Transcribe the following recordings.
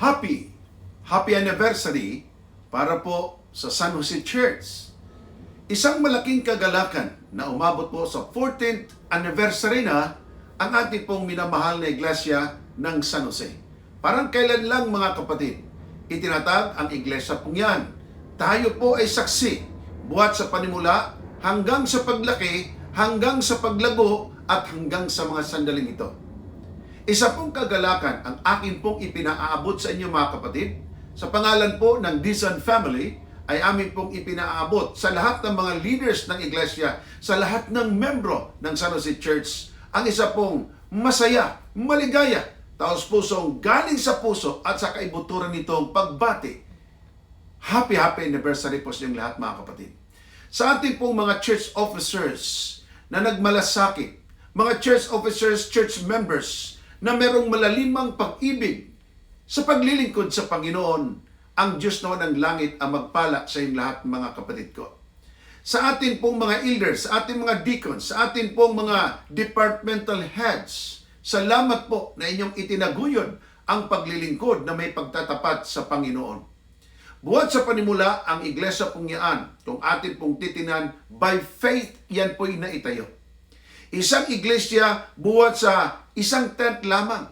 Happy anniversary para po sa San Jose Church. Isang malaking kagalakan na umabot po sa 14th anniversary na ang ating pong minamahal na iglesia ng San Jose. Parang kailan lang mga kapatid, itinatag ang iglesia pong yan. Tayo po ay saksi, buhat sa panimula hanggang sa paglaki, hanggang sa paglago at hanggang sa mga sandaling ito. Isa pong kagalakan ang akin pong ipinaaabot sa inyo mga kapatid. Sa pangalan po ng Dizon Family ay amin pong ipinaaabot sa lahat ng mga leaders ng iglesia, sa lahat ng membro ng San Jose Church, ang isa pong masaya, maligaya, taos pusong galing sa puso at sa kaibuturan nitong pagbati. Happy anniversary po sa inyong lahat mga kapatid. Sa ating pong mga church officers na nagmalasakit, mga church officers, church members, na merong malalimang pag-ibig sa paglilingkod sa Panginoon, ang Diyos naman ng langit ang magpala sa inyong lahat mga kapatid ko. Sa atin pong mga elders, sa ating mga deacons, sa atin pong mga departmental heads, salamat po na inyong itinaguyod ang paglilingkod na may pagtatapat sa Panginoon. Buhat sa panimula, ang iglesia pong yan, kung atin pong titinan, by faith, yan po'y naitayo. Isang iglesia buhat sa isang tent lamang.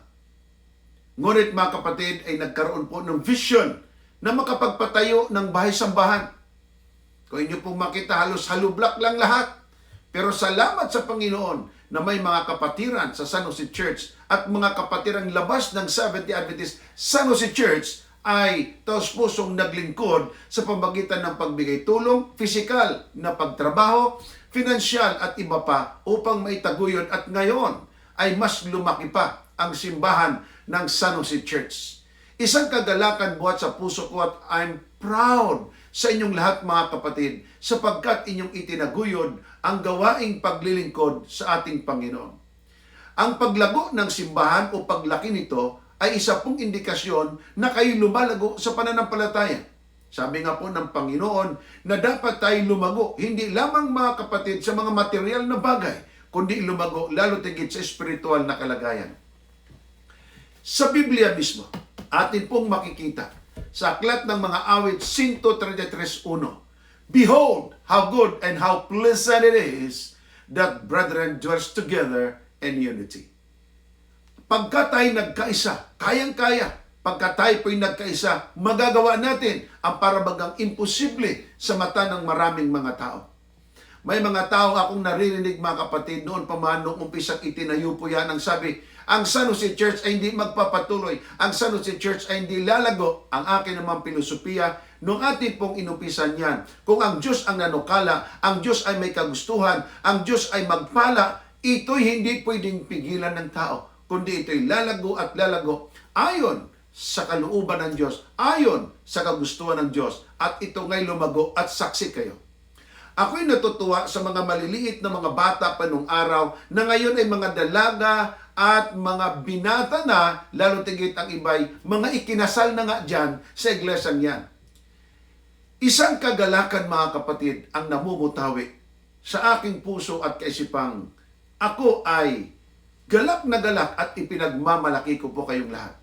Ngunit mga kapatid ay nagkaroon po ng vision na makapagpatayo ng bahay-sambahan. Kung inyo pong makita, halos halublak lang lahat. Pero salamat sa Panginoon na may mga kapatiran sa San Jose Church at mga kapatirang labas ng Seventh-day Adventist San Jose Church ay taos-pusong naglingkod sa pamamagitan ng pagbigay tulong, pisikal na pagtrabaho, finansyal at iba pa upang maitaguyod at ngayon ay mas lumaki pa ang simbahan ng San Jose Church. Isang kagalakan buhat sa puso ko at I'm proud sa inyong lahat mga kapatid sapagkat inyong itinaguyod ang gawaing paglilingkod sa ating Panginoon. Ang paglago ng simbahan o paglaki nito ay isa pong indikasyon na kayo lumalago sa pananampalataya. Sabi nga po ng Panginoon na dapat tayo lumago, hindi lamang mga kapatid sa mga material na bagay, kundi lumago lalo tigit sa espiritual na kalagayan. Sa Biblia mismo, atin pong makikita sa aklat ng mga awit 133:1, Behold, how good and how pleasant it is that brethren dwells together in unity. Pagka tayo nagkaisa, kayang-kaya. Pagka tayo po'y nagkaisa, magagawa natin ang parabagang imposible sa mata ng maraming mga tao. May mga tao akong naririnig mga kapatid noon pa man noong umpisang itinayo po yan ang sabi, ang San Jose Church ay hindi magpapatuloy, ang San Jose Church ay hindi lalago. Ang akin naman filosofiya, noong atin pong inumpisan yan, kung ang Diyos ang nanukala, ang Diyos ay may kagustuhan, ang Diyos ay magpala, ito'y hindi pwedeng pigilan ng tao, kundi ito'y lalago at lalago ayon sa kalooban ng Diyos, ayon sa kagustuhan ng Diyos, at ito ngay lumago at saksi kayo. Ako'y natutuwa sa mga maliliit na mga bata pa nung araw na ngayon ay mga dalaga at mga binata na, lalo tigit ang iba'y mga ikinasal na nga dyan sa iglesyang yan. Isang kagalakan mga kapatid ang namumutawi sa aking puso at kaisipang ako ay galak na galak at ipinagmamalaki ko po kayong lahat.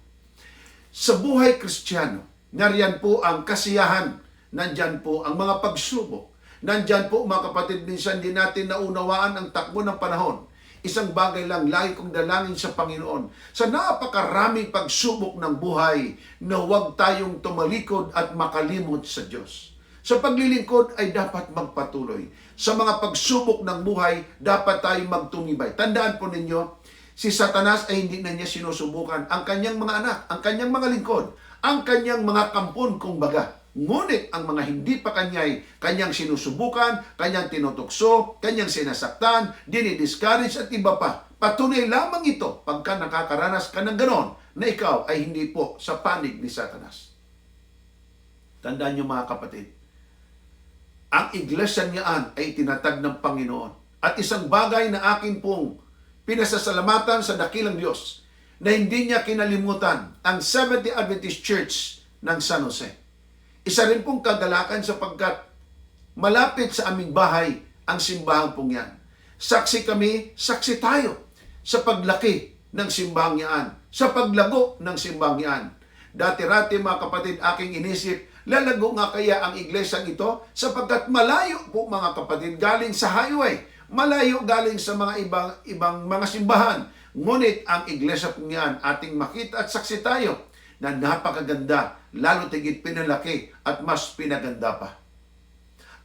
Sa buhay Kristiyano, nariyan po ang kasiyahan, nandyan po ang mga pagsubok, nandyan po mga kapatid, minsan din natin naunawaan ang takbo ng panahon. Isang bagay lang, lagi kong dalangin sa Panginoon, sa napakaraming pagsubok ng buhay, na huwag tayong tumalikod at makalimot sa Diyos. Sa paglilingkod ay dapat magpatuloy. Sa mga pagsubok ng buhay, dapat tayong magtumibay. Tandaan po ninyo, si Satanas ay hindi na niya sinusubukan ang kanyang mga anak, ang kanyang mga lingkod, ang kanyang mga kampon kung baga. Ngunit ang mga hindi pa kanyang sinusubukan, kanyang tinutukso, kanyang sinasaktan, dinidiscourage at iba pa. Patunay lamang ito pagka nakakaranas ka ng ganon na ikaw ay hindi po sa panig ni Satanas. Tandaan niyo mga kapatid, ang iglesia niyaan ay tinatag ng Panginoon. At isang bagay na akin pong pinasasalamatan sa dakilang Diyos na hindi niya kinalimutan ang Seventh-day Adventist Church ng San Jose. Isa rin pong kagalakan sapagkat malapit sa aming bahay ang simbahan pong yan. Saksi kami, saksi tayo sa paglaki ng simbahang yan, sa paglago ng simbahang yan. Dati-rati mga kapatid, aking inisip, lalago nga kaya ang iglesyang ito sapagkat malayo po mga kapatid galing sa highway. Malayo galing sa mga ibang mga simbahan. Ngunit ang iglesia po niyan ating makita at saksi tayo na napakaganda, lalo tigit pinalaki at mas pinaganda pa.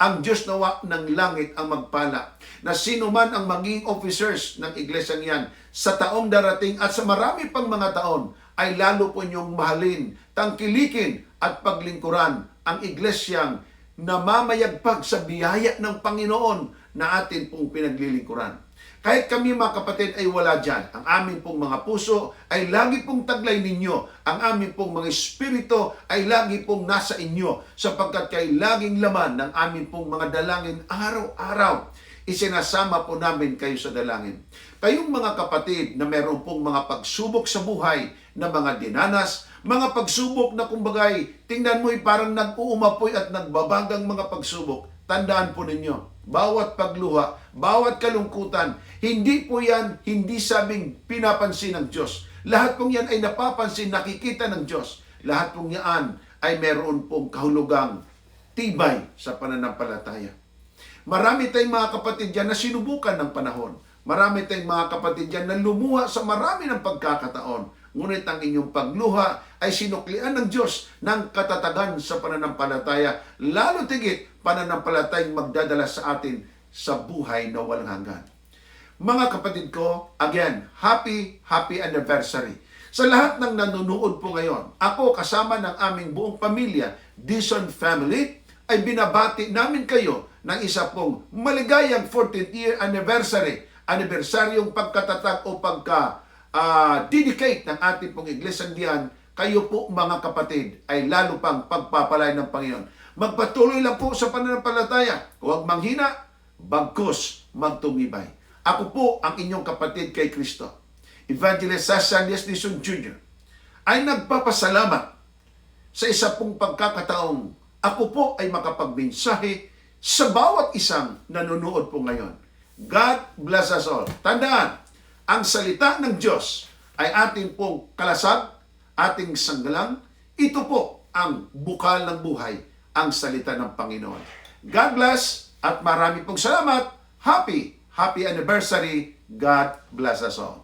Ang Diyos nawa ng langit ang magpala na sino man ang maging officers ng iglesyang yan sa taong darating at sa marami pang mga taon ay lalo po niyong mahalin, tangkilikin at paglingkuran ang iglesyang namamayagpag sa biyaya ng Panginoon na atin pong pinaglilingkuran. Kahit kami mga kapatid ay wala dyan, ang amin pong mga puso ay lagi pong taglay ninyo. Ang amin pong mga espiritu ay lagi pong nasa inyo sapagkat kayo laging laman ng amin pong mga dalangin araw-araw. Isinasama po namin kayo sa dalangin. Kayong mga kapatid na meron pong mga pagsubok sa buhay na mga dinanas, mga pagsubok na kumbagay, tingnan mo'y parang nag-uumapoy at nagbabagang mga pagsubok. Tandaan po ninyo, bawat pagluha, bawat kalungkutan, hindi po yan, hindi sabing pinapansin ng Diyos. Lahat pong yan ay napapansin, nakikita ng Diyos. Lahat pong yan ay meron pong kahulugang tibay sa pananampalataya. Marami tayong mga kapatid dyan na sinubukan ng panahon. Marami tayong mga kapatid dyan na lumuha sa marami ng pagkakataon. Ngunit ang inyong pagluha ay sinuklian ng Diyos ng katatagan sa pananampalataya. Lalo tigit, pananampalatayang magdadala sa atin sa buhay na walang hanggan. Mga kapatid ko, again, happy anniversary. Sa lahat ng nanonood po ngayon, ako kasama ng aming buong pamilya, Dizon family, ay binabati namin kayo ng isa pong maligayang 14th year anniversary. Anibersaryong pagkatatag o dedicate ng ating pong iglesyang diyan, kayo po mga kapatid ay lalo pang pagpapalay ng Panginoon. Magpatuloy lang po sa pananampalataya. Huwag manghina, bagkus magtumibay. Ako po ang inyong kapatid kay Kristo, Evangelist Sasan Dizon Jr. ay nagpapasalamat sa isa pong pagkakataong ako po ay makapagmensahe sa bawat isang nanonood po ngayon. God bless us all. Tandaan, ang salita ng Diyos ay ating pong kalasag, ating sanggalang. Ito po ang bukal ng buhay, ang salita ng Panginoon. God bless at marami pong salamat. Happy anniversary. God bless us all.